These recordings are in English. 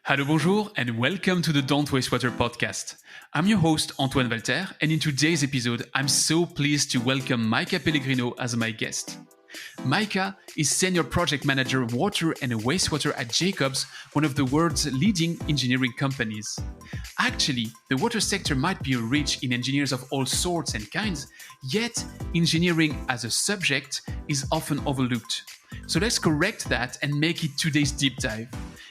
Hello, bonjour, and welcome to the Don't Wastewater podcast. I'm your host, Antoine Walter, and in today's episode, I'm so pleased to welcome Maika Pellegrino as my guest. Maika is Senior Project Manager Water and Wastewater at Jacobs, one of the world's leading engineering companies. Actually, the water sector might be rich in engineers of all sorts and kinds, yet engineering as a subject is often overlooked. So let's correct that and make it today's deep dive.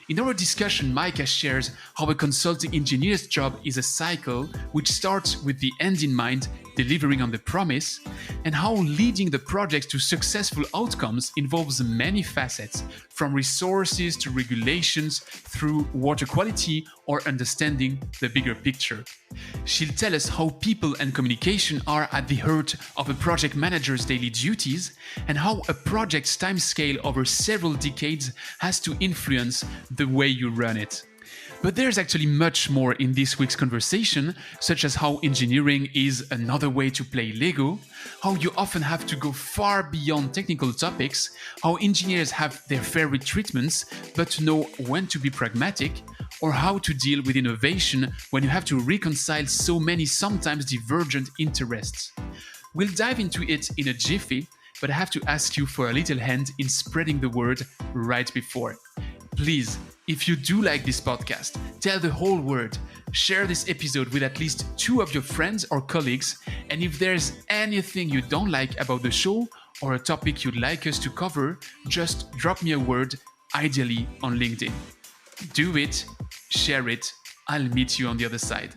In our discussion, Maika shares how a consulting engineer's job is a cycle which starts with the end in mind, delivering on the promise, and how leading the projects to successful outcomes involves many facets, from resources to regulations through water quality or understanding the bigger picture. She'll tell us how people and communication are at the heart of a project manager's daily duties and how a project's timescale over several decades has to influence the way you run it. But there's actually much more in this week's conversation, such as how engineering is another way to play Lego, how you often have to go far beyond technical topics, how engineers have their favorite treatments, but know when to be pragmatic, or how to deal with innovation when you have to reconcile so many sometimes divergent interests. We'll dive into it in a jiffy, but I have to ask you for a little hand in spreading the word right before. Please, if you do like this podcast, tell the whole world, share this episode with at least 2 of your friends or colleagues, and if there's anything you don't like about the show or a topic you'd like us to cover, just drop me a word, ideally on LinkedIn. Do it, share it, I'll meet you on the other side.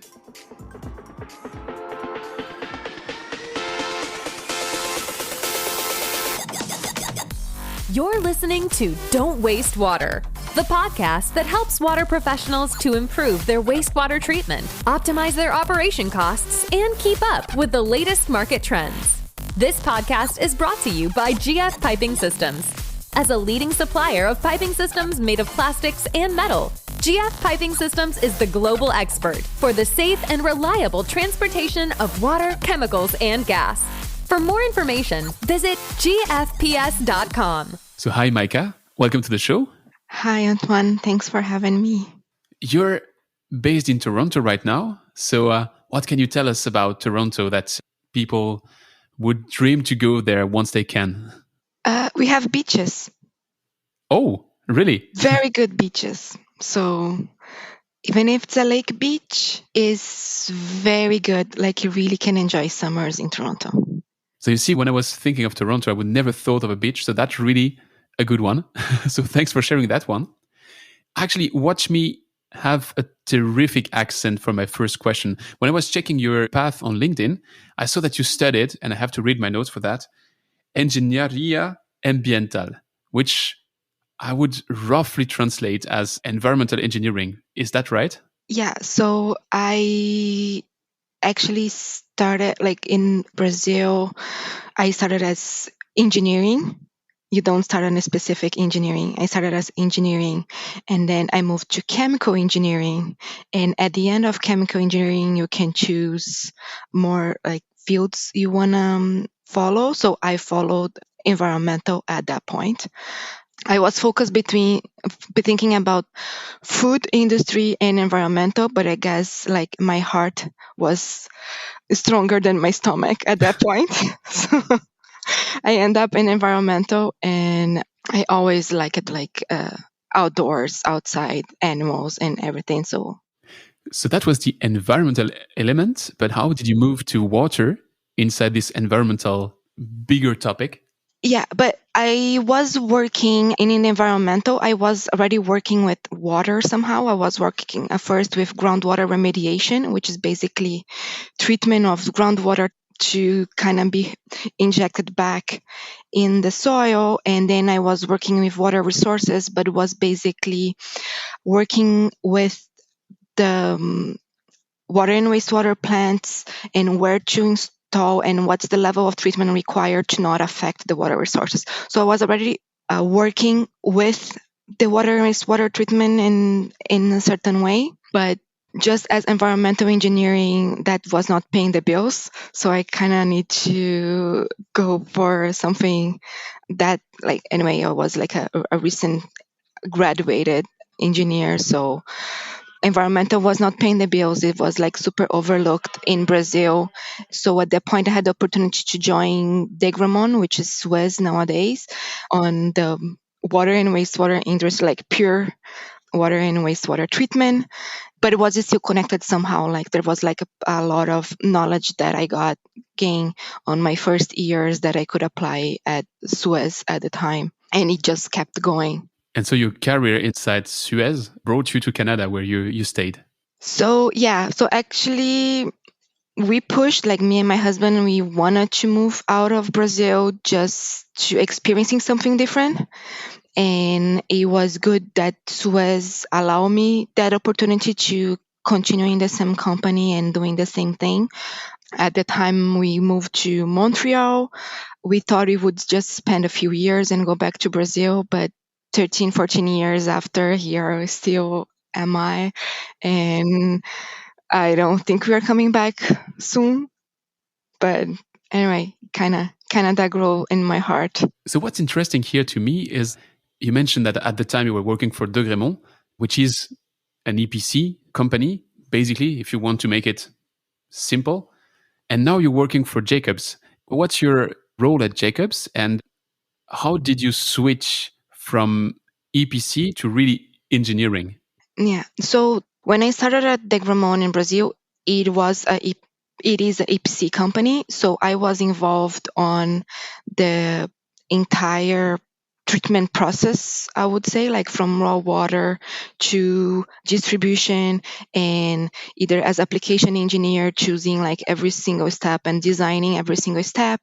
You're listening to Don't Waste Water, the podcast that helps water professionals to improve their wastewater treatment, optimize their operation costs, and keep up with the latest market trends. This podcast is brought to you by GF Piping Systems. As a leading supplier of piping systems made of plastics and metal, GF Piping Systems is the global expert for the safe and reliable transportation of water, chemicals, and gas. For more information, visit gfps.com. So hi Maika, welcome to the show. Hi Antoine, thanks for having me. You're based in Toronto right now, so what can you tell us about Toronto that people would dream to go there once they can? We have beaches. Oh, really? Very good beaches. So even if it's a lake beach, is very good. Like you really can enjoy summers in Toronto. So you see, when I was thinking of Toronto, I would never thought of a beach. So that's really a good one. So thanks for sharing that one. Actually, watch me have a terrific accent for my first question. When I was checking your path on LinkedIn, I saw that you studied, and I have to read my notes for that, Ingeniería Ambiental, which I would roughly translate as environmental engineering. Is that right? Yeah, so I actually started like in Brazil. I started as engineering. You don't start on a specific engineering. I started as engineering, and then I moved to chemical engineering. And at the end of chemical engineering, you can choose more like fields you want to follow. So I followed environmental at that point. I was focused thinking about food industry and environmental, but I guess like my heart was stronger than my stomach at that point. So I end up in environmental, and I always like it outdoors, outside, animals and everything. So that was the environmental element, but how did you move to water inside this environmental bigger topic? Yeah, but I was working in an environmental. I was already working with water somehow. I was working at first with groundwater remediation, which is basically treatment of groundwater to kind of be injected back in the soil. And then I was working with water resources, but was basically working with the water and wastewater plants and where to install and what's the level of treatment required to not affect the water resources. So I was already working with the water and wastewater treatment in a certain way, but just as environmental engineering, that was not paying the bills. So I kind of need to go for something that, like, anyway, I was like a recent graduated engineer. So environmental was not paying the bills. It was like super overlooked in Brazil. So at that point, I had the opportunity to join Degramon, which is Suez nowadays, on the water and wastewater industry, like pure water and wastewater treatment. But it was still connected somehow. Like there was like a lot of knowledge that I got gained on my first years that I could apply at Suez at the time. And it just kept going. And so your career inside Suez brought you to Canada where you stayed. So yeah, so actually we pushed, like me and my husband, we wanted to move out of Brazil just to experiencing something different. And it was good that Suez allowed me that opportunity to continue in the same company and doing the same thing. At the time we moved to Montreal, we thought we would just spend a few years and go back to Brazil, but 13, 14 years after, here still am I. And I don't think we are coming back soon. But anyway, kind of that grow in my heart. So what's interesting here to me is you mentioned that at the time you were working for Degramon, which is an EPC company, basically, if you want to make it simple. And now you're working for Jacobs. What's your role at Jacobs, and how did you switch from EPC to really engineering? Yeah. So when I started at Degramon in Brazil, it is a EPC company. So I was involved on the entire treatment process, I would say, like from raw water to distribution, and either as application engineer choosing like every single step and designing every single step,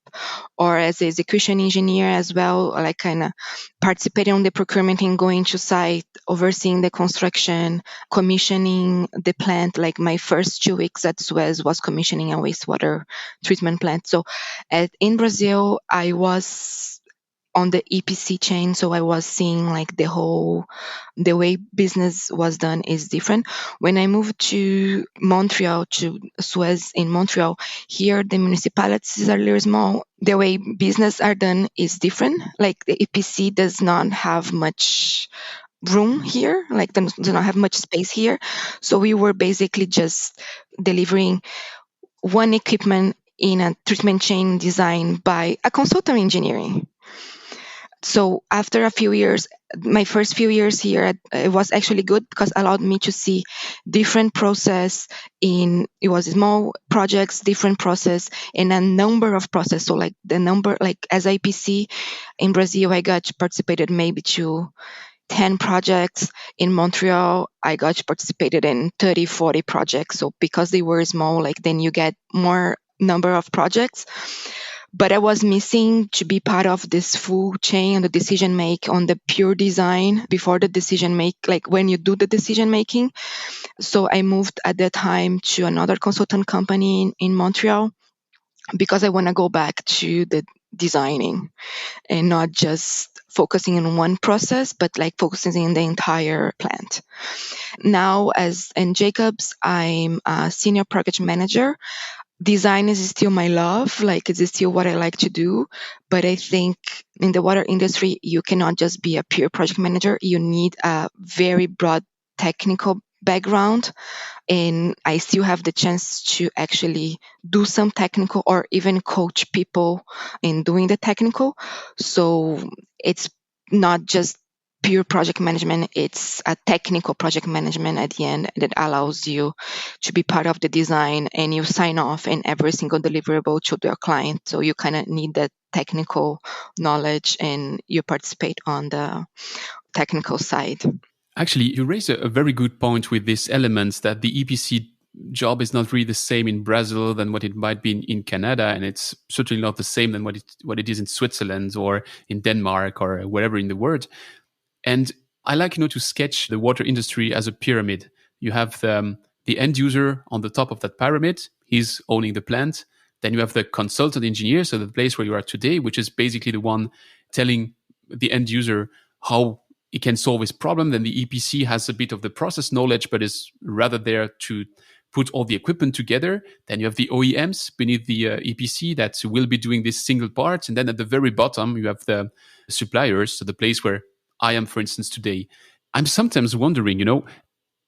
or as execution engineer as well, like kind of participating on the procurement and going to site, overseeing the construction, commissioning the plant. Like my first 2 weeks at Suez was commissioning a wastewater treatment plant. So in Brazil, I was on the EPC chain, so I was seeing like the way business was done is different. When I moved to Montreal, to Suez in Montreal, here the municipalities are really small. The way business are done is different. Like the EPC does not have much room here, like does not have much space here. So we were basically just delivering one equipment in a treatment chain designed by a consultant engineering. So after a few years, my first few years here, it was actually good because it allowed me to see different process it was small projects, different process, and a number of process. So like the number, like as IPC in Brazil, I got participated maybe to 10 projects. In Montreal, I got participated in 30, 40 projects. So because they were small, like then you get more number of projects. But I was missing to be part of this full chain and the decision make on the pure design before the decision make, like when you do the decision making. So I moved at that time to another consultant company in Montreal because I want to go back to the designing and not just focusing on one process, but like focusing in the entire plant. Now, as in Jacobs, I'm a senior project manager. Design is still my love, like it's still what I like to do. But I think in the water industry, you cannot just be a pure project manager. You need a very broad technical background. And I still have the chance to actually do some technical or even coach people in doing the technical. So it's not just pure project management, it's a technical project management at the end that allows you to be part of the design, and you sign off in every single deliverable to your client. So you kind of need that technical knowledge and you participate on the technical side. Actually, you raise a very good point with these elements that the EPC job is not really the same in Brazil than what it might be in Canada, and it's certainly not the same than what it is in Switzerland or in Denmark or wherever in the world. And I like, to sketch the water industry as a pyramid. You have the end user on the top of that pyramid. He's owning the plant. Then you have the consultant engineer, so the place where you are today, which is basically the one telling the end user how he can solve his problem. Then the EPC has a bit of the process knowledge, but is rather there to put all the equipment together. Then you have the OEMs beneath the EPC that will be doing this single part. And then at the very bottom, you have the suppliers, so the place where I am, for instance, today. I'm sometimes wondering,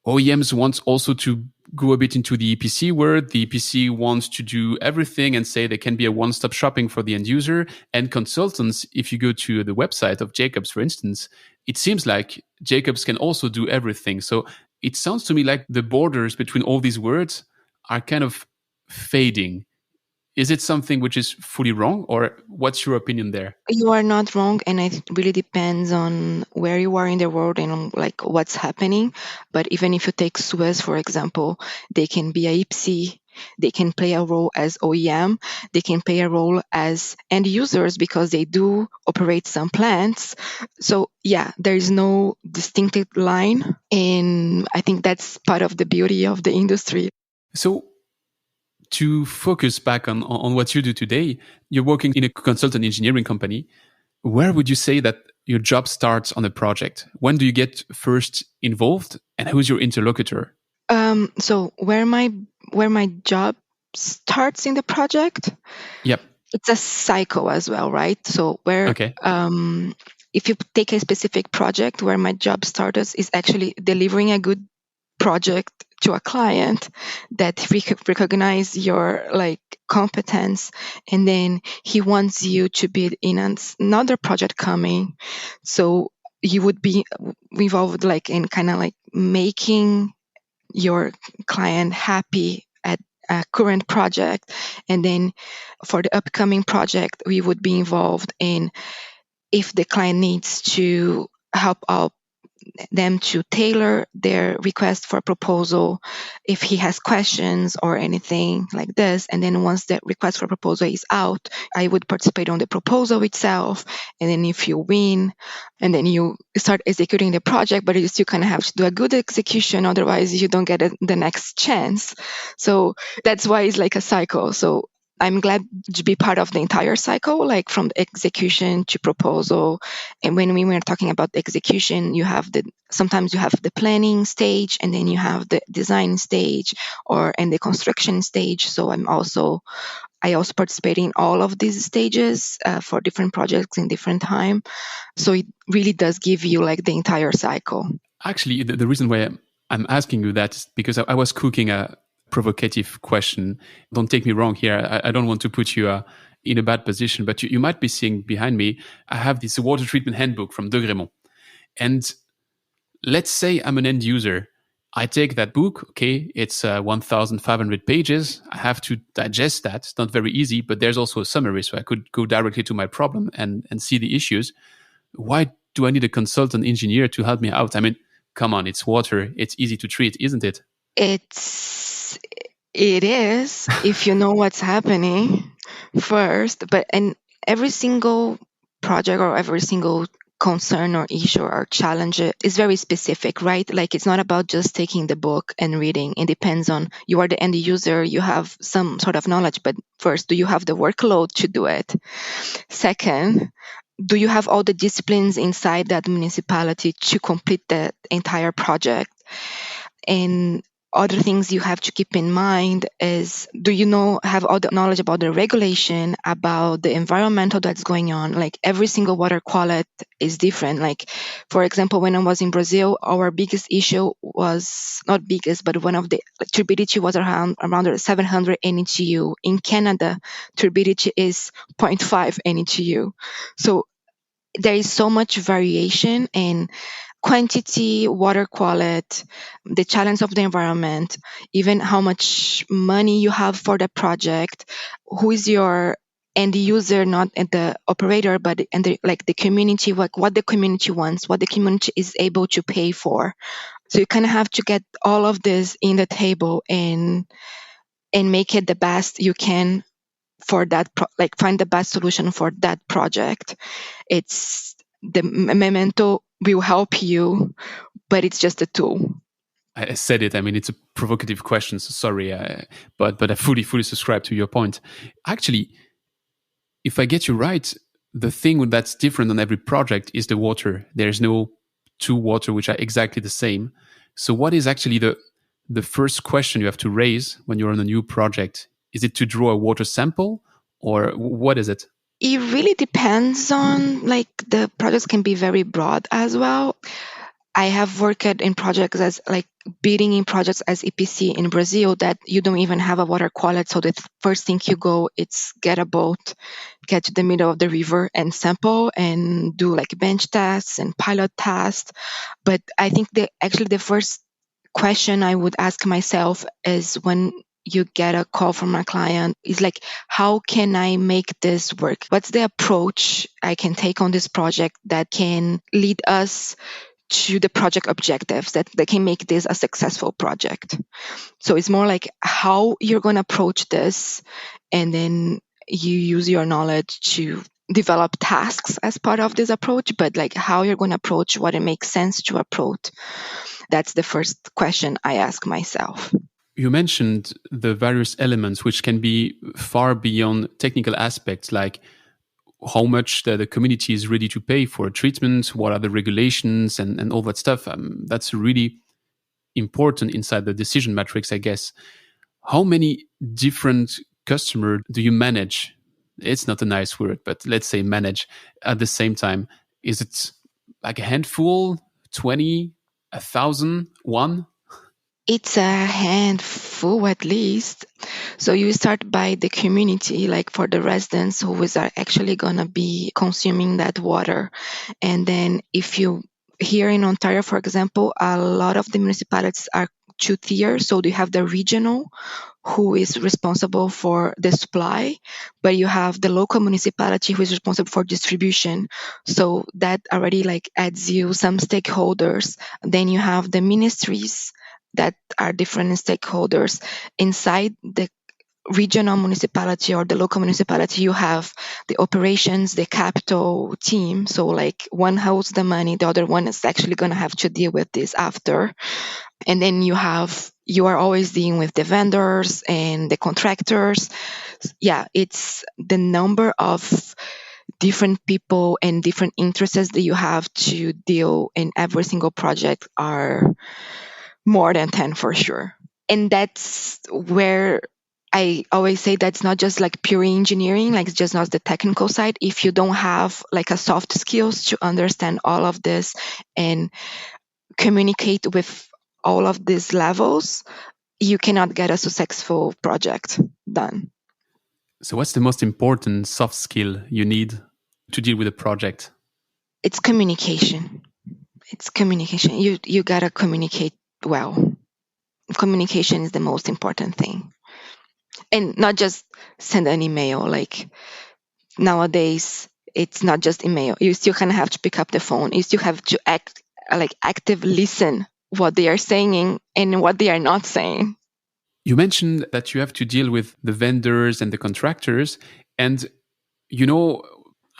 OEMs want also to go a bit into the EPC world. The EPC wants to do everything and say they can be a one-stop shopping for the end user. And consultants, if you go to the website of Jacobs, for instance, it seems like Jacobs can also do everything. So it sounds to me like the borders between all these words are kind of fading. Is it something which is fully wrong, or what's your opinion there? You are not wrong, and it really depends on where you are in the world and on, like, what's happening. But even if you take Suez, for example, they can be a IPC, they can play a role as OEM, they can play a role as end users because they do operate some plants. So yeah, there is no distinctive line, and I think that's part of the beauty of the industry. So to focus back on what you do today, you're working in a consultant engineering company. Where would you say that your job starts on a project? When do you get first involved, and who's your interlocutor? So where my job starts in the project, Yep. it's a cycle as well, right? So where Okay. if you take a specific project, where my job starts is actually delivering a good project to a client that recognize your competence, and then he wants you to be in another project coming. So you would be involved in kind of making your client happy at a current project, and then for the upcoming project we would be involved in if the client needs to help out them to tailor their request for proposal, if he has questions or anything like this. And then once the request for proposal is out, I would participate on the proposal itself. And then if you win, and then you start executing the project, but you still kind of have to do a good execution, otherwise you don't get the next chance. So that's why it's like a cycle. So I'm glad to be part of the entire cycle, like from the execution to proposal. And when we were talking about the execution, sometimes you have the planning stage, and then you have the design stage and the construction stage. So I also participate in all of these stages for different projects in different time. So it really does give you the entire cycle. Actually, the reason why I'm asking you that is because I was cooking a provocative question. Don't take me wrong here. I don't want to put you in a bad position, but you might be seeing behind me, I have this water treatment handbook from De Gremont. And let's say I'm an end user. I take that book, okay, it's 1,500 pages. I have to digest that. It's not very easy, but there's also a summary, so I could go directly to my problem and see the issues. Why do I need a consultant engineer to help me out? I mean, come on, it's water. It's easy to treat, isn't it? It is, if you know what's happening first. But in every single project or every single concern or issue or challenge is very specific, right? Like, it's not about just taking the book and reading. It depends on, you are the end user, you have some sort of knowledge, but first, do you have the workload to do it? Second, do you have all the disciplines inside that municipality to complete the entire project? And other things you have to keep in mind is, do you have all the knowledge about the regulation, about the environmental that's going on? Like, every single water quality is different. Like, for example, when I was in Brazil, our biggest issue was not biggest, but one of the turbidity was around 700 NETU. In Canada, turbidity is 0.5 NETU. So there is so much variation in quantity, water quality, the challenge of the environment, even how much money you have for the project, who is your end user, not the operator, but the community, what the community wants, what the community is able to pay for. So you kind of have to get all of this in the table and make it the best you can for that, find the best solution for that project. It's the memento will help you, but it's just a tool. I said it. I mean, it's a provocative question. So sorry, but I fully subscribe to your point. Actually, if I get you right, the thing that's different on every project is the water. There's no two water which are exactly the same. So what is actually the first question you have to raise when you're on a new project? Is it to draw a water sample, or what is it? It really depends on, the projects can be very broad as well. I have worked in projects as like bidding in projects as EPC in Brazil that you don't even have a water quality. So the first thing you go, it's get a boat, get to the middle of the river and sample and do like bench tests and pilot tests. But I think the first question I would ask myself is when you get a call from a client is like, how can I make this work? What's the approach I can take on this project that can lead us to the project objectives that they can make this a successful project? So it's more like how you're going to approach this, and then you use your knowledge to develop tasks as part of this approach, but like how you're going to approach what it makes sense to approach. That's the first question I ask myself. You mentioned the various elements which can be far beyond technical aspects, like how much the community is ready to pay for a treatment, what are the regulations, and all that stuff. That's really important inside the decision matrix, I guess. How many different customers do you manage? It's not a nice word, but let's say manage at the same time. Is it like a handful, 20, 1,000, one? It's a handful at least. So you start by the community, like for the residents who is actually going to be consuming that water. And then if you, here in Ontario, for example, a lot of the municipalities are two tiers. So you have the regional, who is responsible for the supply, but you have the local municipality who is responsible for distribution. So that already like adds you some stakeholders. Then you have the ministries that are different stakeholders. Inside the regional municipality or the local municipality, you have the operations, the capital team. So like one holds the money, the other one is actually going to have to deal with this after. And then you are always dealing with the vendors and the contractors. Yeah, it's the number of different people and different interests that you have to deal in every single project are more than 10 for sure. And that's where I always say that's not just like pure engineering, like it's just not the technical side. If you don't have like a soft skills to understand all of this and communicate with all of these levels, you cannot get a successful project done. So what's the most important soft skill you need to deal with a project? It's communication. You gotta communicate well. Communication is the most important thing. And not just send an email. Like nowadays, it's not just email. You still kind of have to pick up the phone. You still have to active listen what they are saying and what they are not saying. You mentioned that you have to deal with the vendors and the contractors. And,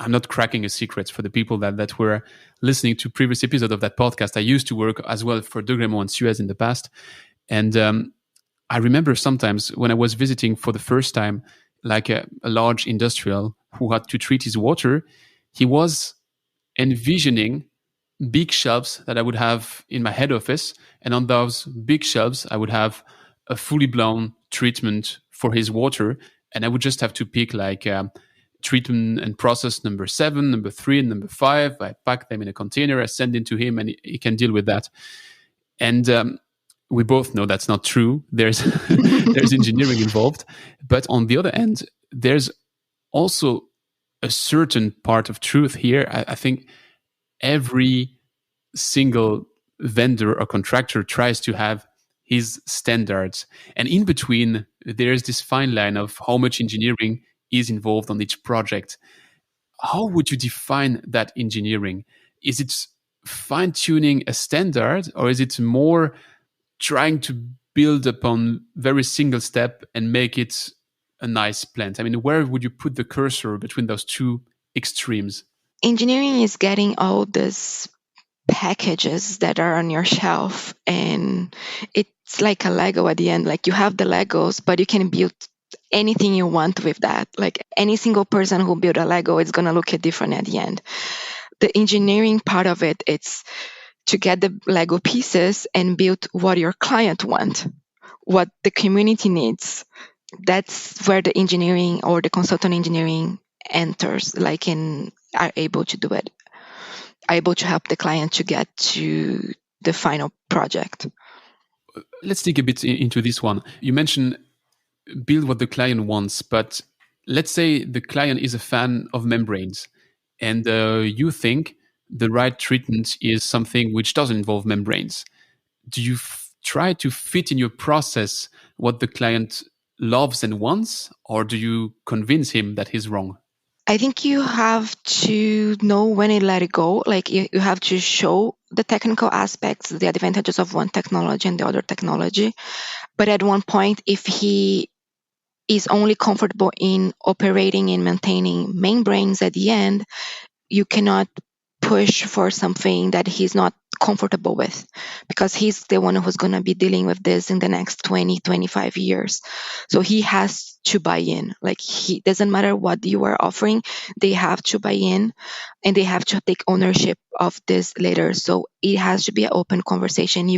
I'm not cracking a secret for the people that were listening to previous episodes of that podcast. I used to work as well for Degremont and Suez in the past. And I remember sometimes when I was visiting for the first time, like a large industrial who had to treat his water, he was envisioning big shelves that I would have in my head office. And on those big shelves, I would have a fully blown treatment for his water. And I would just have to pick like treatment and process number 7, number 3, and number 5. I pack them in a container, I send it to him, and he can deal with that. And we both know that's not true. There's there's engineering involved. But on the other end, there's also a certain part of truth here. I think every single vendor or contractor tries to have his standards. And in between, there's this fine line of how much engineering is involved on each project. How would you define that engineering? Is it fine-tuning a standard, or is it more trying to build upon very single step and make it a nice plant? I mean, where would you put the cursor between those two extremes? Engineering is getting all these packages that are on your shelf, and it's like a Lego at the end. Like you have the Legos, but you can build anything you want with that. Like any single person who built a Lego, it's going to look different at the end. The engineering part of it, it's to get the Lego pieces and build what your client wants, what the community needs. That's where the engineering or the consultant engineering enters, like are able to do it, are able to help the client to get to the final project. Let's dig a bit into this one. You mentioned build what the client wants, but let's say the client is a fan of membranes and you think the right treatment is something which doesn't involve membranes. Do you try to fit in your process what the client loves and wants, or do you convince him that he's wrong? I think you have to know when to let it go. Like you have to show the technical aspects, the advantages of one technology and the other technology. But at one point, if he is only comfortable in operating and maintaining membranes at the end, you cannot push for something that he's not comfortable with, because he's the one who's going to be dealing with this in the next 20-25 years. So he has to buy in. Like, he doesn't matter what you are offering, they have to buy in and they have to take ownership of this later. So it has to be an open conversation.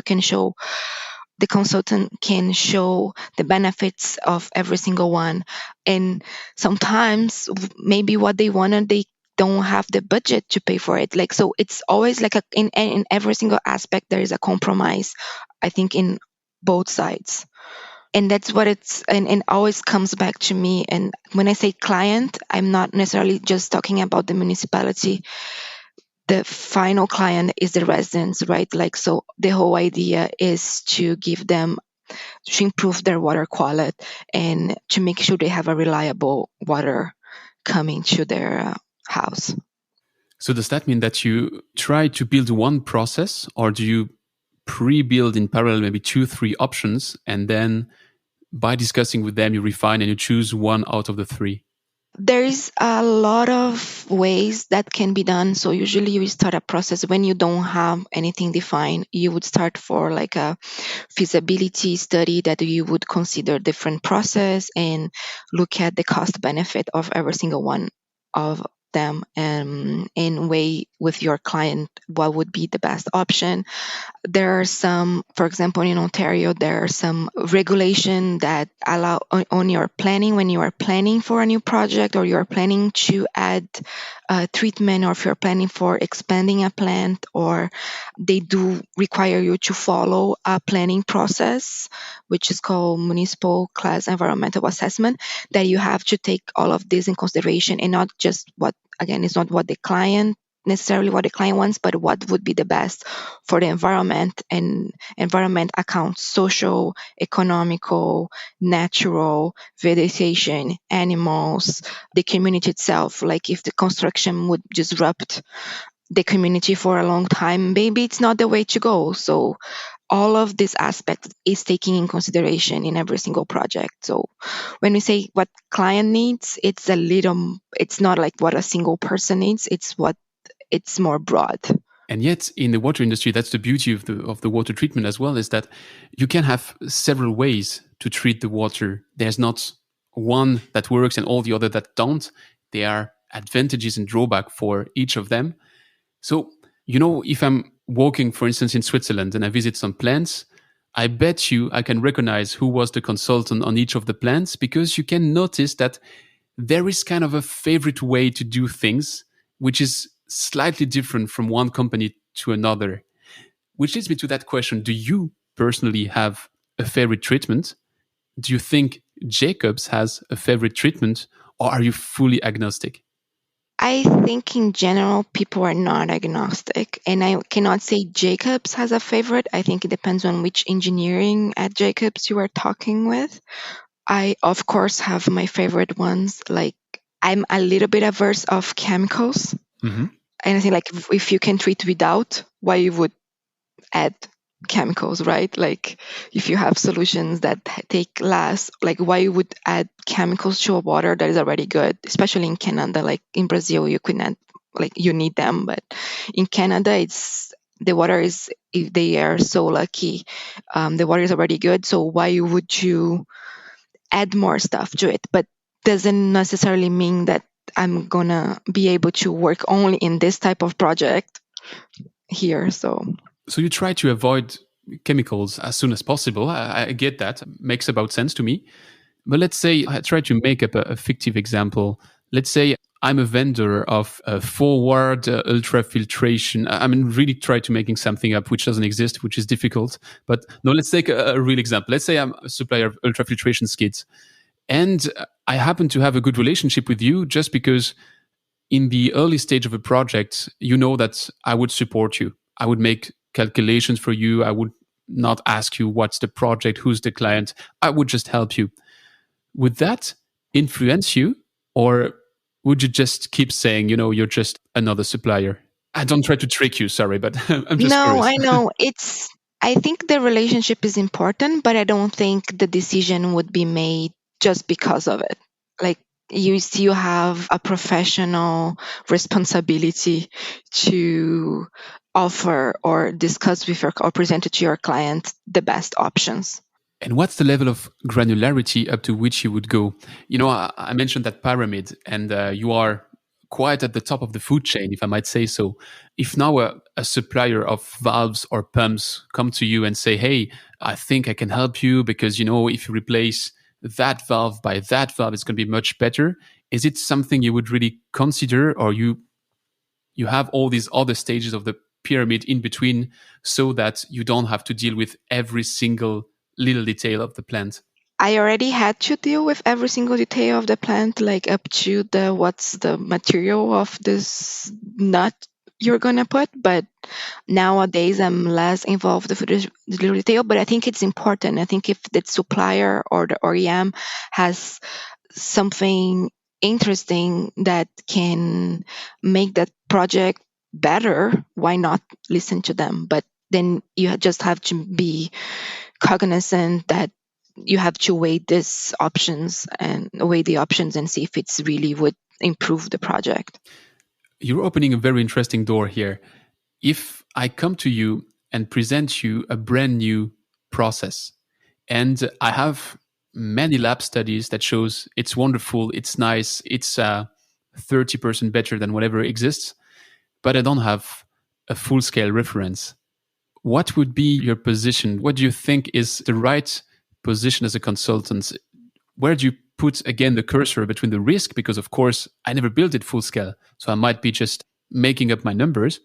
The consultant can show the benefits of every single one, and sometimes maybe what they wanted, they don't have the budget to pay for it. Like, so it's always like in every single aspect there is a compromise, I think, in both sides. And that's what and always comes back to me. And when I say client, I'm not necessarily just talking about the municipality. The final client is the residents, right? Like, so the whole idea is to improve their water quality and to make sure they have a reliable water coming to their house. So does that mean that you try to build one process, or do you pre-build in parallel maybe 2-3 options, and then by discussing with them you refine and you choose one out of the 3? There is a lot of ways that can be done. So usually you start a process when you don't have anything defined. You would start for like a feasibility study that you would consider different process and look at the cost benefit of every single one of them, and weigh with your client what would be the best option. There are some, for example, in Ontario, there are some regulation that allow on your planning, when you are planning for a new project or you are planning to add treatment, or if you're planning for expanding a plant, or they do require you to follow a planning process, which is called municipal class environmental assessment, that you have to take all of this in consideration, and not just it's not what the client necessarily what the client wants, but what would be the best for the environment. And environment accounts social, economical, natural, vegetation, animals, the community itself. Like, if the construction would disrupt the community for a long time, maybe it's not the way to go. So all of this aspect is taken in consideration in every single project. So when we say what client needs, it's not like what a single person needs, it's more broad. And yet, in the water industry, that's the beauty of the water treatment as well, is that you can have several ways to treat the water. There's not one that works and all the other that don't. There are advantages and drawback for each of them. So, if I'm walking, for instance, in Switzerland and I visit some plants, I bet you I can recognize who was the consultant on each of the plants, because you can notice that there is kind of a favorite way to do things, which is slightly different from one company to another. Which leads me to that question. Do you personally have a favorite treatment? Do you think Jacobs has a favorite treatment, or are you fully agnostic? I think in general, people are not agnostic, and I cannot say Jacobs has a favorite. I think it depends on which engineering at Jacobs you are talking with. I, of course, have my favorite ones. Like, I'm a little bit averse of chemicals. Mm-hmm. And I think, like, if you can treat without, why you would add chemicals, right? Like, if you have solutions that take less, like, why you would add chemicals to a water that is already good? Especially in Canada, like in Brazil, you could not, like, you need them, but in Canada, the water is, if they are so lucky, the water is already good. So why would you add more stuff to it? But doesn't necessarily mean that I'm gonna be able to work only in this type of project here. So you try to avoid chemicals as soon as possible. I get that. Makes about sense to me. But let's say I try to make up a fictive example. Let's say I'm a vendor of forward ultrafiltration. I mean, really try to making something up which doesn't exist, which is difficult. But no, let's take a real example. Let's say I'm a supplier of ultrafiltration skids, and I happen to have a good relationship with you just because in the early stage of a project, you know that I would support you. I would make calculations for you. I would not ask you what's the project, who's the client. I would just help you. Would that influence you? Or would you just keep saying, you're just another supplier? I don't try to trick you, sorry, but I'm just No, curious. I know. I think the relationship is important, but I don't think the decision would be made just because of it. Like, you still have a professional responsibility to offer or discuss with or present to your client the best options. And what's the level of granularity up to which you would go? I mentioned that pyramid, and you are quite at the top of the food chain, if I might say so. If now a supplier of valves or pumps come to you and say, hey, I think I can help you because, if you replace that valve by that valve, it's going to be much better. Is it something you would really consider, or you have all these other stages of the pyramid in between so that you don't have to deal with every single little detail of the plant? I already had to deal with every single detail of the plant, like up to what's the material of this nut you're gonna put. But nowadays, I'm less involved with the little detail. But I think it's important. I think if the supplier or the OEM has something interesting that can make that project better, why not listen to them? But then you just have to be cognizant that you have to weigh the options and see if it's really would improve the project. You're opening a very interesting door here. If I come to you and present you a brand new process, and I have many lab studies that shows it's wonderful, it's nice, it's 30% better than whatever exists, but I don't have a full-scale reference. What would be your position? What do you think is the right position as a consultant? Where do you put, again, the cursor between the risk? Because, of course, I never built it full scale, so I might be just making up my numbers.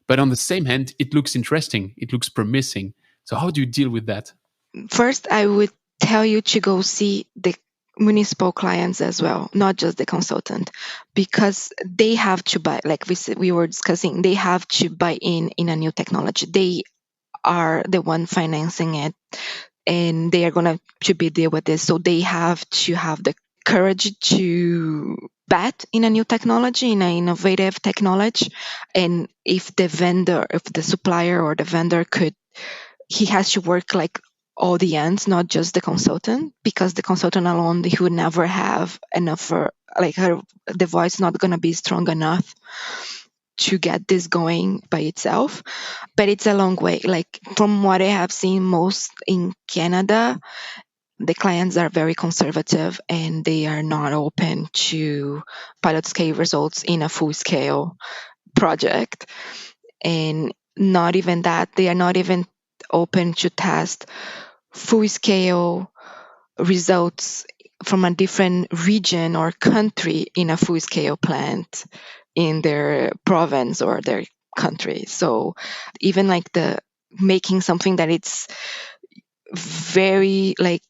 But on the same hand, it looks interesting. It looks promising. So how do you deal with that? First, I would tell you to go see the municipal clients as well, not just the consultant, because they have to buy, like we were discussing, they have to buy in a new technology. They are the one financing it, and they are going to be deal with this. So they have to have the courage to bet in a new technology, in an innovative technology. And if the supplier or the vendor he has to work like all the ends, not just the consultant, because the consultant alone, he would never have enough the voice not going to be strong enough to get this going by itself. But it's a long way. Like, from what I have seen, most in Canada, the clients are very conservative and they are not open to pilot scale results in a full scale project. And not even that, they are not even open to test full scale results from a different region or country in a full scale plant in their province or their country. So even like the making something that it's very like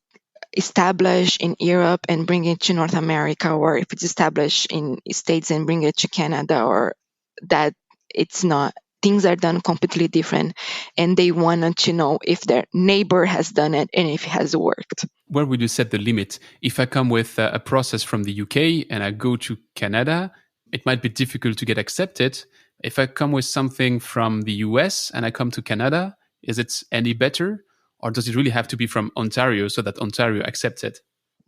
established in Europe and bring it to North America, or if it's established in States and bring it to Canada, or that it's not, things are done completely different, and they wanted to know if their neighbor has done it and if it has worked. Where would you set the limit? If I come with a process from the UK and I go to Canada, it might be difficult to get accepted. If I come with something from the US and I come to Canada, is it any better? Or does it really have to be from Ontario so that Ontario accepts it?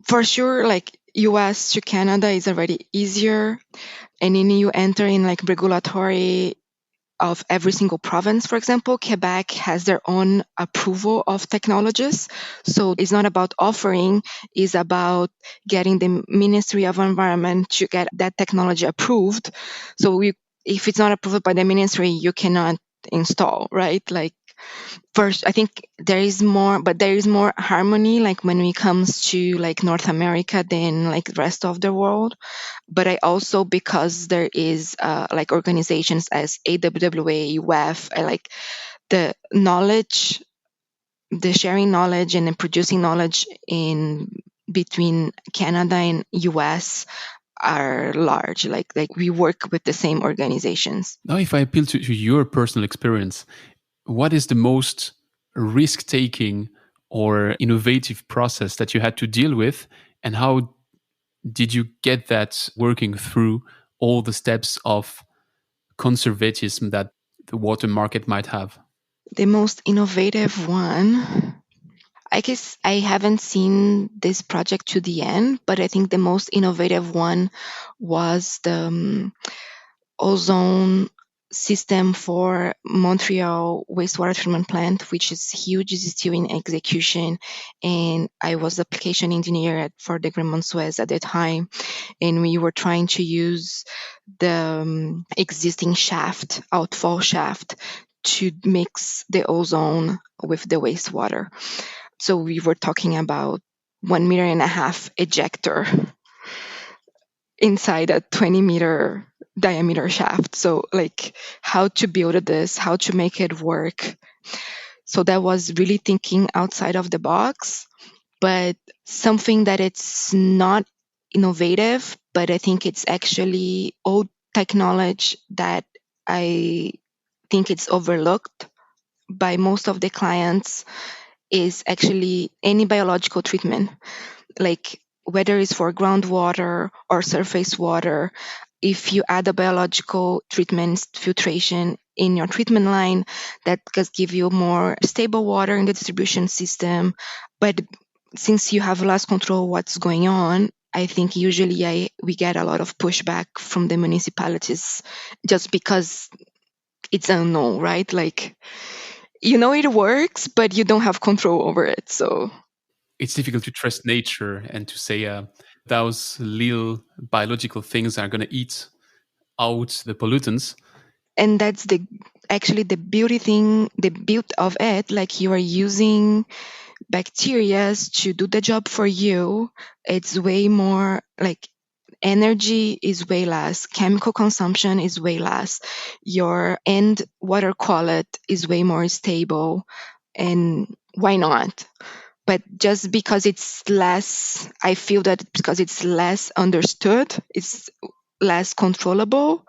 For sure, like US to Canada is already easier. And then you enter in like regulatory of every single province. For example, Quebec has their own approval of technologies. So it's not about offering, it's about getting the Ministry of Environment to get that technology approved. So if it's not approved by the ministry, you cannot install, right? Like, first, I think there is more, but there is more harmony, like when it comes to like North America than like the rest of the world. But I also, because there is like organizations as AWWA, WEF, I like the knowledge, the sharing knowledge and then producing knowledge in between Canada and US are large. Like we work with the same organizations. Now, if I appeal to your personal experience, what is the most risk-taking or innovative process that you had to deal with, and how did you get that working through all the steps of conservatism that the water market might have? The most innovative one, I guess I haven't seen this project to the end, but I think the most innovative one was the ozone system for Montreal wastewater treatment plant, which is huge, is still in execution. And I was application engineer for the Grand Suez at the time. And we were trying to use the existing shaft, outfall shaft, to mix the ozone with the wastewater. So we were talking about 1.5 meter ejector inside a 20-meter diameter shaft. So like how to build this, how to make it work. So that was really thinking outside of the box, but something that it's not innovative, but I think it's actually old technology that I think it's overlooked by most of the clients is actually any biological treatment, like whether it's for groundwater or surface water. If you add a biological treatment filtration in your treatment line, that can give you more stable water in the distribution system. But since you have less control what's going on, I think usually we get a lot of pushback from the municipalities just because it's unknown, right? Like, you know it works, but you don't have control over it. So It's difficult to trust nature and to say those little biological things are going to eat out the pollutants. and that's actually the beauty of it. Like you are using bacteria to do the job for you. It's way more like energy is way less, chemical consumption is way less, your end water quality is way more stable, and why not? But just because it's less, I feel that because it's less understood, it's less controllable,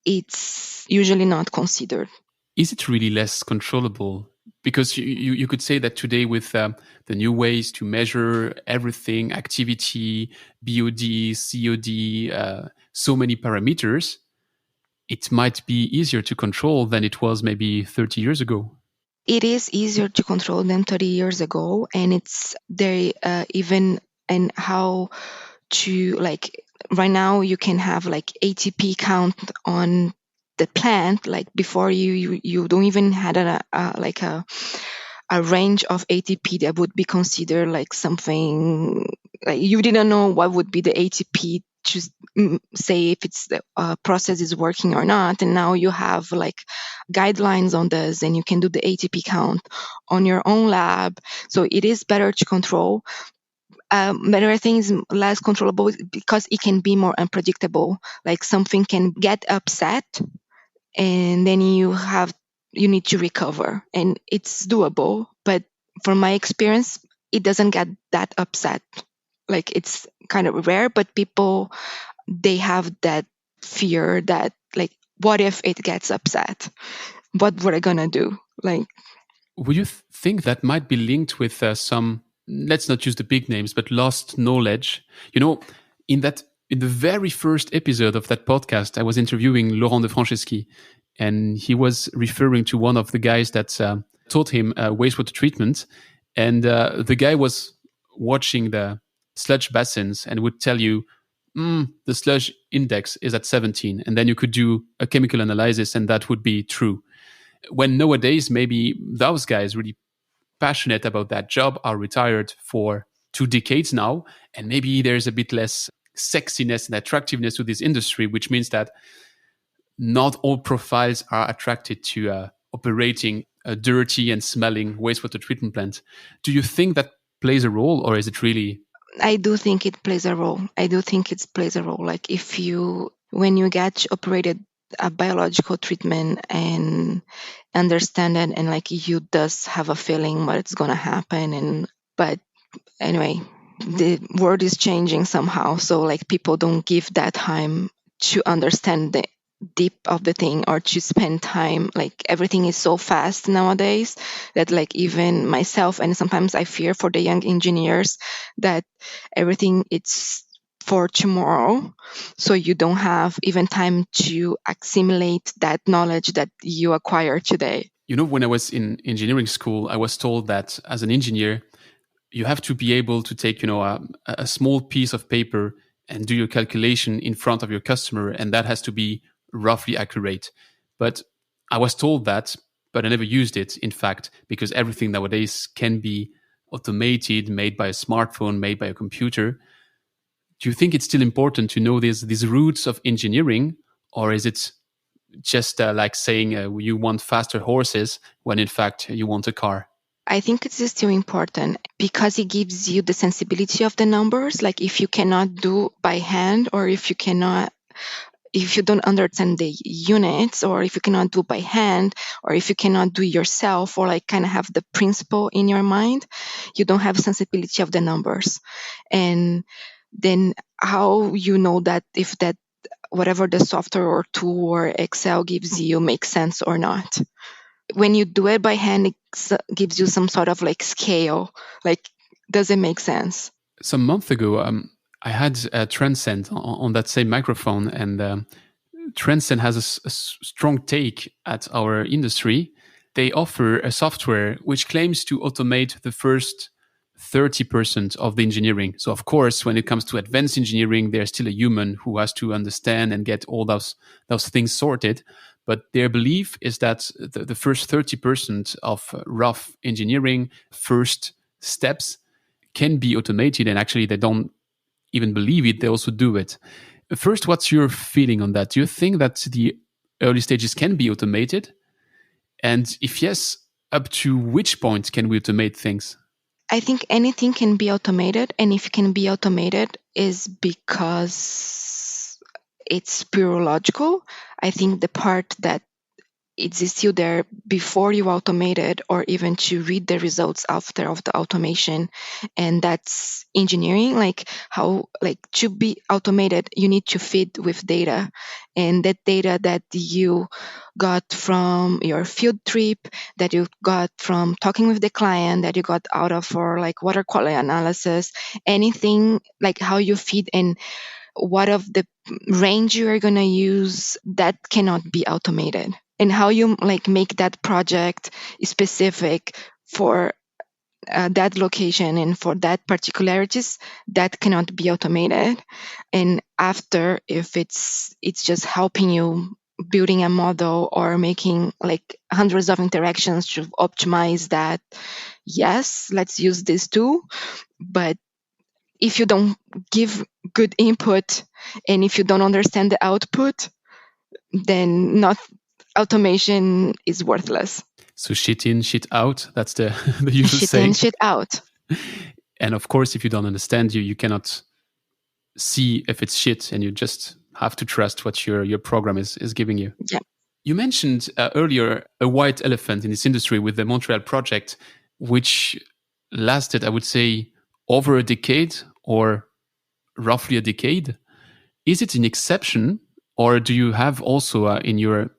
it's usually not considered. Is it really less controllable? Because you could say that today with the new ways to measure everything, activity, BOD, COD, so many parameters, it might be easier to control than it was maybe 30 years ago. It is easier to control than 30 years ago, and it's there even and how to like right now you can have like ATP count on the plant. Like before you don't even had a range of ATP that would be considered like something, like you didn't know what would be the ATP to say if it's the process is working or not. And now you have like guidelines on this, and you can do the ATP count on your own lab. So it is better to control. Better things less controllable because it can be more unpredictable. Like something can get upset, and then you need to recover, and it's doable. But from my experience, it doesn't get that upset. Like it's kind of rare, but people, they have that fear that like, what if it gets upset? What were I gonna do? Like, Would you think that might be linked with some, let's not use the big names, but lost knowledge? You know, in the very first episode of that podcast, I was interviewing Laurent de Franceschi, and he was referring to one of the guys that taught him wastewater treatment. And the guy was watching the sludge basins and would tell you, the sludge index is at 17. And then you could do a chemical analysis and that would be true. When nowadays, maybe those guys really passionate about that job are retired for 2 decades now. And maybe there's a bit less sexiness and attractiveness to this industry, which means that not all profiles are attracted to operating a dirty and smelling wastewater treatment plant. Do you think that plays a role, or is it really? I do think it plays a role. I do think it plays a role. Like when you get operated a biological treatment and understand it, and like you does have a feeling what's gonna happen, but anyway, the world is changing somehow. So like people don't give that time to understand the deep of the thing or to spend time. Like everything is so fast nowadays that like even myself, and sometimes I fear for the young engineers that everything it's for tomorrow, so you don't have even time to assimilate that knowledge that you acquire today. When I was in engineering school, I was told that as an engineer, you have to be able to take, a small piece of paper and do your calculation in front of your customer, and that has to be roughly accurate. But I was told that, but I never used it, in fact, because everything nowadays can be automated, made by a smartphone, made by a computer. Do you think it's still important to know these roots of engineering, or is it just like saying you want faster horses when in fact you want a car? I think it's still important because it gives you the sensibility of the numbers. Like if you cannot do by hand, or if you don't understand the units, or if you cannot do by hand, or if you cannot do yourself, or like kind of have the principle in your mind, you don't have sensibility of the numbers. And then how you know that if that whatever the software or tool or Excel gives you makes sense or not? When you do it by hand, it gives you some sort of like scale. Like, does it make sense? Some month ago, I had Transcend on that same microphone, and Transcend has a strong take at our industry. They offer a software which claims to automate the first 30% of the engineering. So, of course, when it comes to advanced engineering, there's still a human who has to understand and get all those things sorted. But their belief is that the first 30% of rough engineering, first steps, can be automated. And actually, they don't even believe it, they also do it. First, what's your feeling on that? Do you think that the early stages can be automated? And if yes, up to which point can we automate things? I think anything can be automated, and if it can be automated is because it's pure logical. I think the part that it's still there before you automate it, or even to read the results after of the automation, and that's engineering. Like how, like to be automated, you need to feed with data, and that data that you got from your field trip, that you got from talking with the client, that you got out of for like water quality analysis, anything like how you feed and what of the range you are going to use, that cannot be automated. And how you like make that project specific for that location and for that particularities, that cannot be automated. And after, if it's just helping you building a model or making like hundreds of interactions to optimize that, yes, let's use this tool. But if you don't give good input and if you don't understand the output, then not automation is worthless. So shit in, shit out. That's the usual shit saying. In, shit out. And of course, if you don't understand, you cannot see if it's shit, and you just have to trust what your program is giving you. Yeah. You mentioned earlier a white elephant in this industry with the Montreal project, which lasted, I would say, over a decade or roughly a decade. Is it an exception, or do you have also in your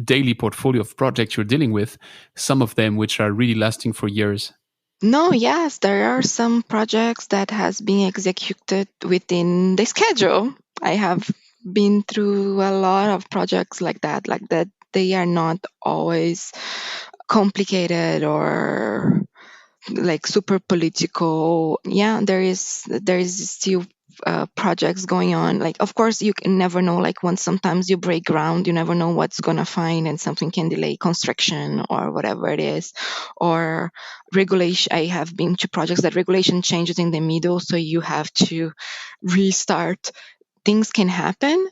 daily portfolio of projects you're dealing with, some of them which are really lasting for years? No, yes, there are some projects that has been executed within the schedule. I have been through a lot of projects like that. They are not always complicated or like super political. Yeah, there is still projects going on. Like, of course, you can never know. Like, once sometimes you break ground, you never know what's gonna find, and something can delay construction or whatever it is. Or regulation. I have been to projects that regulation changes in the middle, so you have to restart. Things can happen,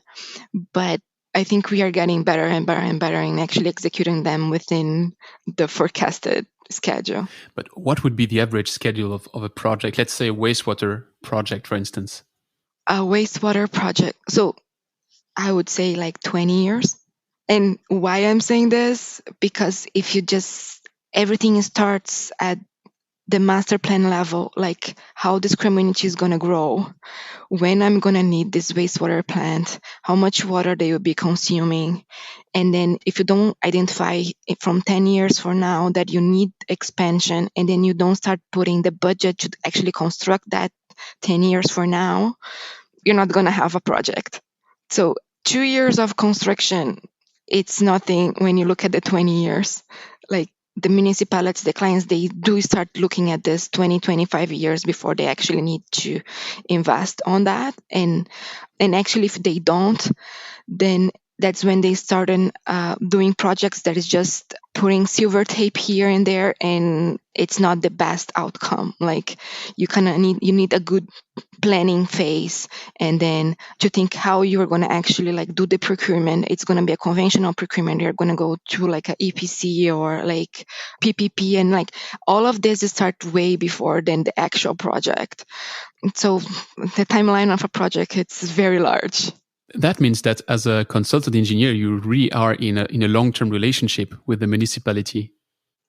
but I think we are getting better and better and better in actually executing them within the forecasted schedule. But what would be the average schedule of a project? Let's say a wastewater project, for instance. A wastewater project. So I would say like 20 years. And why I'm saying this? Because if you just, everything starts at the master plan level, like how this community is going to grow, when I'm going to need this wastewater plant, how much water they will be consuming. And then if you don't identify it from 10 years from now that you need expansion, and then you don't start putting the budget to actually construct that 10 years from now, you're not going to have a project. So 2 years of construction, it's nothing when you look at the 20 years. Like the municipalities, the clients, they do start looking at this 20, 25 years before they actually need to invest on that. And actually, if they don't, then that's when they start doing projects that is just putting silver tape here and there, and it's not the best outcome. Like you kind of need a good planning phase, and then to think how you're going to actually like do the procurement. It's going to be a conventional procurement. You're going to go to like a EPC or like PPP, and like all of this start way before than the actual project. So the timeline of a project, it's very large. That means that as a consultant engineer, you really are in a long-term relationship with the municipality.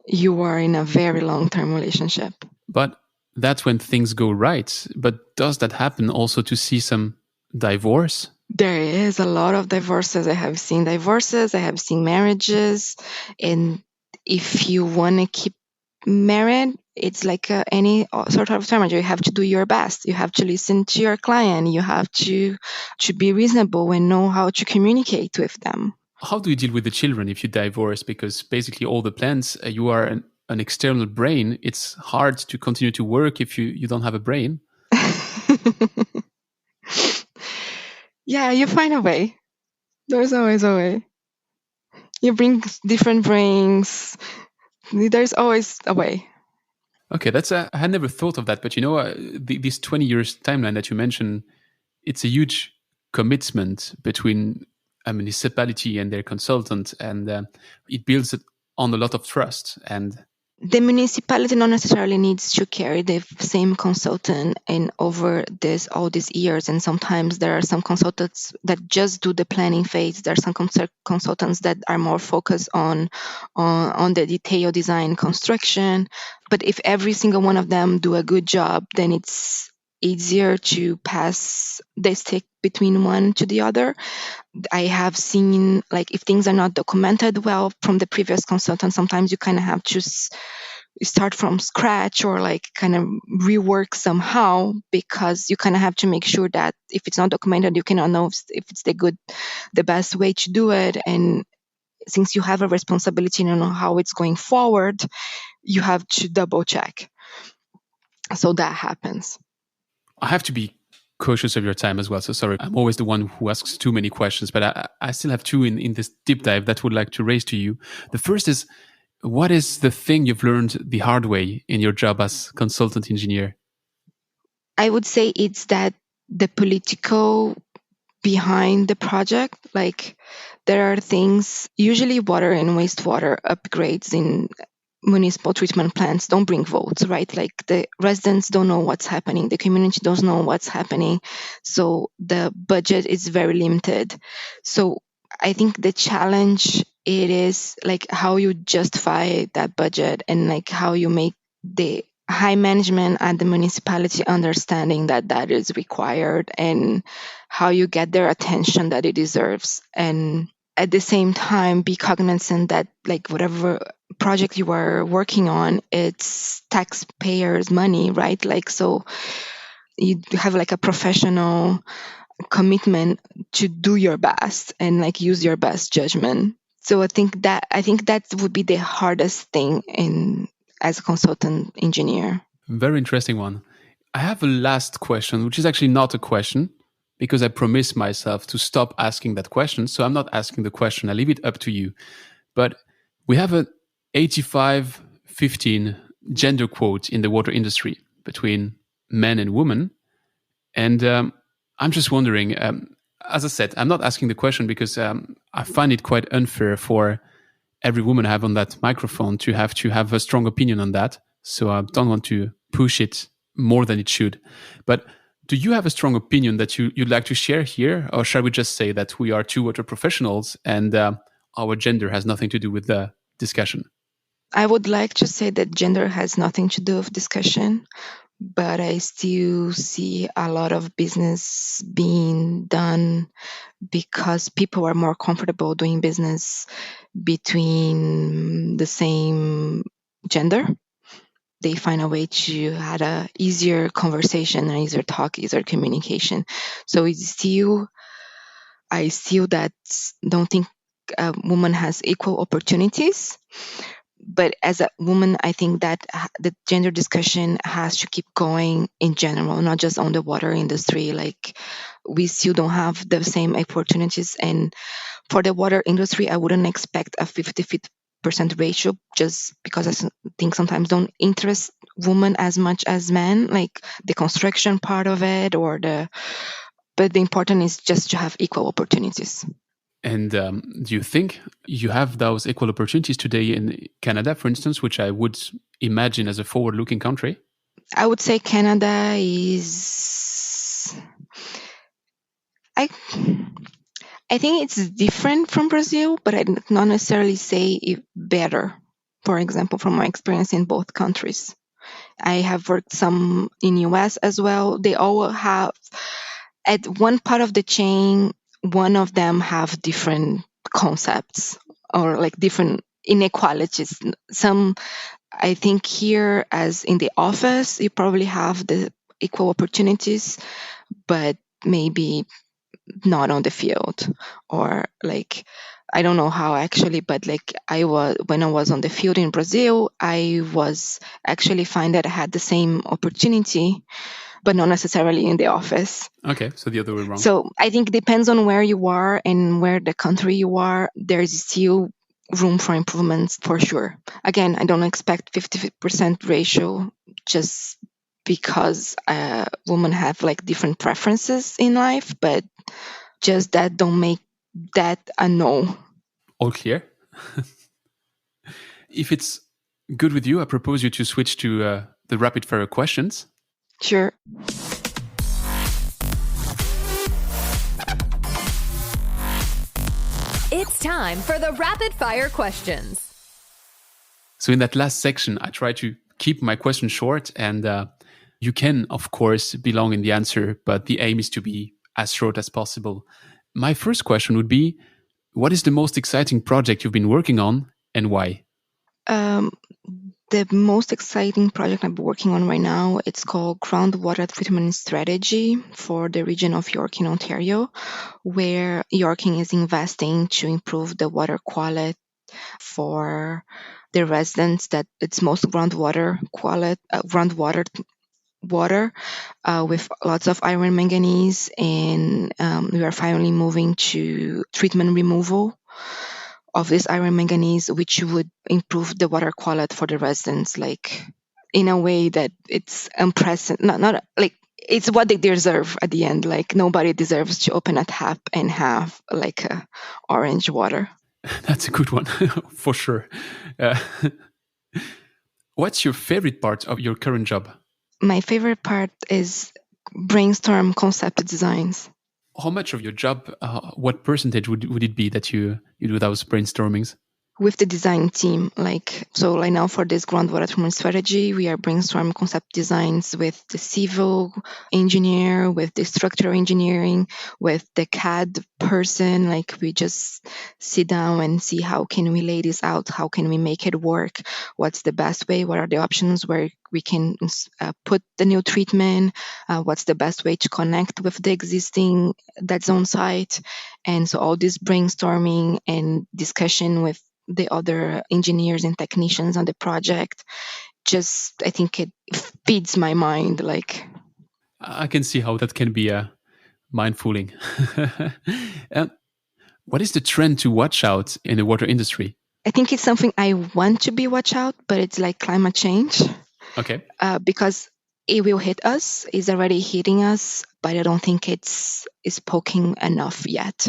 You are in a very long-term relationship. But that's when things go right. But does that happen also to see some divorce? There is a lot of divorces. I have seen divorces. I have seen marriages. And if you want to keep married, it's like any sort of marriage. You have to do your best. You have to listen to your client. You have to be reasonable and know how to communicate with them. How do you deal with the children if you divorce? Because basically all the plans, you are an external brain. It's hard to continue to work if you don't have a brain. Yeah, you find a way. There's always a way. You bring different brains. There's always a way. Okay, I had never thought of that. But this 20 years timeline that you mentioned, it's a huge commitment between a municipality and their consultant, and it builds on a lot of trust. And the municipality not necessarily needs to carry the same consultant and over all these years. And sometimes there are some consultants that just do the planning phase. There are some consultants that are more focused on the detail design construction. But if every single one of them do a good job, then it's easier to pass the stick between one to the other. I have seen, like, if things are not documented well from the previous consultant, sometimes you kind of have to start from scratch or like kind of rework somehow, because you kind of have to make sure that if it's not documented, you cannot know if it's the best way to do it. And since you have a responsibility to know how it's going forward, you have to double check. So that happens. I have to be cautious of your time as well. So sorry, I'm always the one who asks too many questions, but I still have two in this deep dive that I would like to raise to you. The first is, what is the thing you've learned the hard way in your job as consultant engineer? I would say it's that the political behind the project, like there are things, usually water and wastewater upgrades in municipal treatment plants don't bring votes, right? Like the residents don't know what's happening, the community doesn't know what's happening, so the budget is very limited. So I think the challenge, it is like how you justify that budget and like how you make the high management at the municipality understanding that is required and how you get their attention that it deserves. And at the same time, be cognizant that like whatever project you are working on, it's taxpayers' money, right? Like, so you have like a professional commitment to do your best and like use your best judgment. So I think that would be the hardest thing as a consultant engineer. Very interesting one. I have a last question, which is actually not a question, because I promised myself to stop asking that question. So I'm not asking the question. I leave it up to you. But we have a 85-15 gender quote in the water industry between men and women. And I'm just wondering, as I said, I'm not asking the question because I find it quite unfair for every woman I have on that microphone to have a strong opinion on that. So I don't want to push it more than it should. But do you have a strong opinion that you'd like to share here? Or shall we just say that we are two water professionals and our gender has nothing to do with the discussion? I would like to say that gender has nothing to do with discussion, but I still see a lot of business being done because people are more comfortable doing business between the same gender. They find a way to have a easier conversation, an easier talk, easier communication. So I still don't think a woman has equal opportunities. But as a woman, I think that the gender discussion has to keep going in general, not just on the water industry. Like, we still don't have the same opportunities. And for the water industry, I wouldn't expect a 50% ratio, just because I think sometimes don't interest women as much as men, like the construction part of it, but the important is just to have equal opportunities. And do you think you have those equal opportunities today in Canada, for instance, which I would imagine as a forward-looking country? I would say Canada is... I think it's different from Brazil, but I'd not necessarily say it better. For example, from my experience in both countries. I have worked some in US as well. They all have, at one part of the chain, one of them have different concepts or like different inequalities. Some, I think here, as in the office, you probably have the equal opportunities, but maybe not on the field. Or like, I don't know how actually, but like when I was on the field in Brazil, I was actually find that I had the same opportunity, but not necessarily in the office. Okay, so the other way around. So I think it depends on where you are and where the country you are. There's still room for improvements for sure. Again, I don't expect 50% ratio just because women have like different preferences in life, but just that don't make that a no. All clear. If it's good with you, I propose you to switch to the rapid fire questions. Sure. It's time for the rapid fire questions. So in that last section, I try to keep my question short, and you can, of course, belong in the answer, but the aim is to be as short as possible. My first question would be, what is the most exciting project you've been working on and why? The most exciting project I'm working on right now, it's called Groundwater Treatment Strategy for the region of York in Ontario, where Yorking is investing to improve the water quality for the residents, that it's most groundwater water with lots of iron manganese, and we are finally moving to treatment removal of this iron manganese, which would improve the water quality for the residents, like in a way that it's unprecedented. Not like it's what they deserve at the end. Like, nobody deserves to open a tap and have like a orange water. That's a good one, for sure. What's your favorite part of your current job? My favorite part is brainstorm concept designs. How much of your job, what percentage would it be that you do those brainstormings? With the design team. So right now for this groundwater treatment strategy, we are brainstorming concept designs with the civil engineer, with the structural engineering, with the CAD person. Like, we just sit down and see how can we lay this out, how can we make it work, what's the best way, what are the options where we can put the new treatment, what's the best way to connect with the existing that's on site. And so all this brainstorming and discussion with the other engineers and technicians on the project, just, I think it feeds my mind. Like, I can see how that can be mind-fooling. What is the trend to watch out in the water industry? I think it's something I want to be watch out, but it's like climate change. Okay. Because it will hit us. It's already hitting us, but I don't think it's poking enough yet.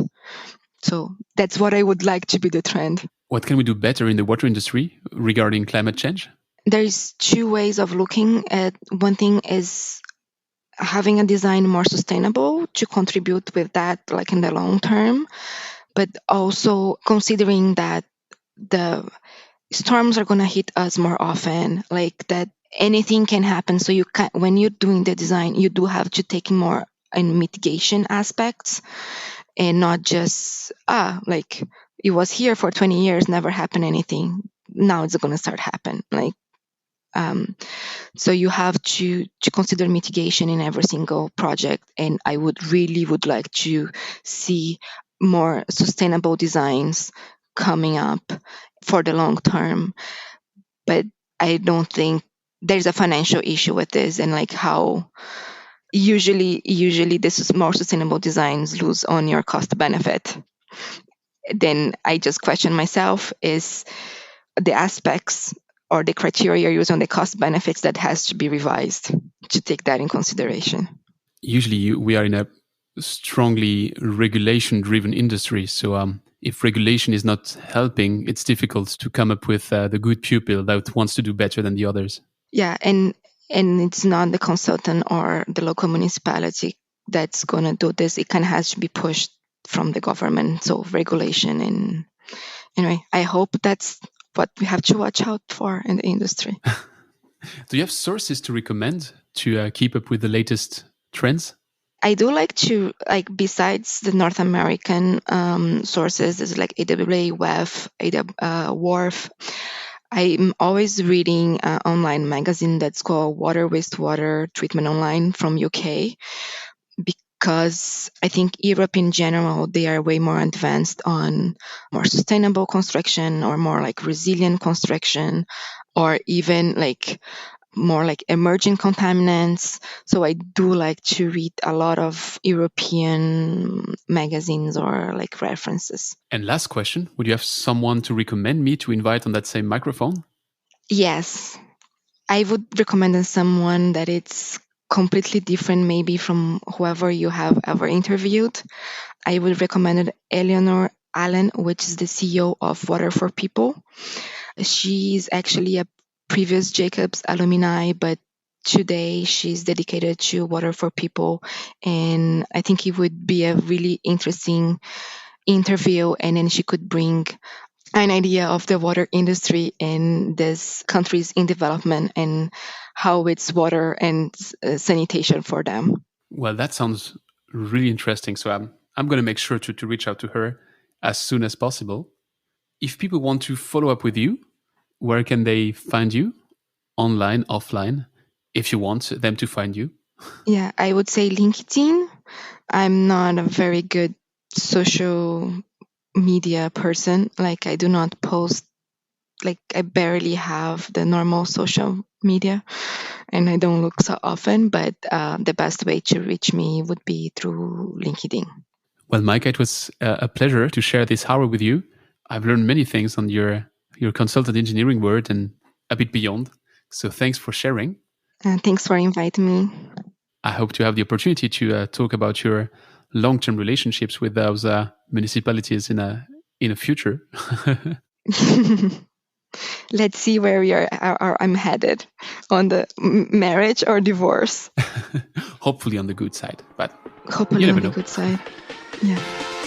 So that's what I would like to be the trend. What can we do better in the water industry regarding climate change? There's two ways of looking at. One thing is having a design more sustainable to contribute with that, like in the long term, but also considering that the storms are going to hit us more often, like that anything can happen. So you can, when you're doing the design, you do have to take more in mitigation aspects and not just like it was here for 20 years, never happened anything. Now it's going to start happen. Like so you have to consider mitigation in every single project, and I would like to see more sustainable designs coming up for the long term. But I don't think there's a financial issue with this, and like how usually this more sustainable designs lose on your cost benefit. Then I just question myself, is the aspects or the criteria used on the cost benefits that has to be revised to take that in consideration. Usually we are in a strongly regulation-driven industry. So if regulation is not helping, it's difficult to come up with the good pupil that wants to do better than the others. Yeah, and it's not the consultant or the local municipality that's going to do this. It kind of has to be pushed from the government. So regulation. And anyway, I hope that's what we have to watch out for in the industry. Do you have sources to recommend to keep up with the latest trends? I do like to, like, besides the North American sources, there's like AWA, WARF. I'm always reading an online magazine that's called Wastewater Treatment Online from UK, because I think Europe in general, they are way more advanced on more sustainable construction or more like resilient construction, or even like more like emerging contaminants. So I do like to read a lot of European magazines or like references. And last question, would you have someone to recommend me to invite on that same microphone? Yes, I would recommend someone that it's completely different maybe from whoever you have ever interviewed. I would recommend Eleanor Allen, which is the CEO of Water for People. She's actually a previous Jacobs alumni, but today she's dedicated to Water for People. And I think it would be a really interesting interview, and then she could bring an idea of the water industry in these countries in development and how it's water and sanitation for them. Well, that sounds really interesting. So I'm going to make sure to reach out to her as soon as possible. If people want to follow up with you, where can they find you? Online, offline, if you want them to find you? Yeah, I would say LinkedIn. I'm not a very good social media person. Like, I do not post, like, I barely have the normal social media, and I don't look so often, but the best way to reach me would be through LinkedIn. Well, Maika, it was a pleasure to share this hour with you. I've learned many things on your consultant engineering world and a bit beyond. So thanks for sharing. Thanks for inviting me. I hope to have the opportunity to talk about your long-term relationships with those municipalities in a future. Let's see where I'm headed, on the marriage or divorce. Hopefully on the good side, but hopefully on the good side. Yeah.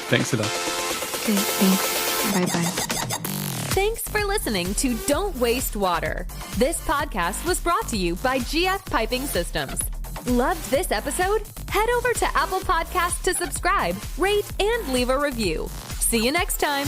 Thanks a lot. Okay, thanks. Bye-bye. Thanks for listening to Don't Waste Water. This podcast was brought to you by GF Piping Systems. Loved this episode? Head over to Apple Podcasts to subscribe, rate, and leave a review. See you next time.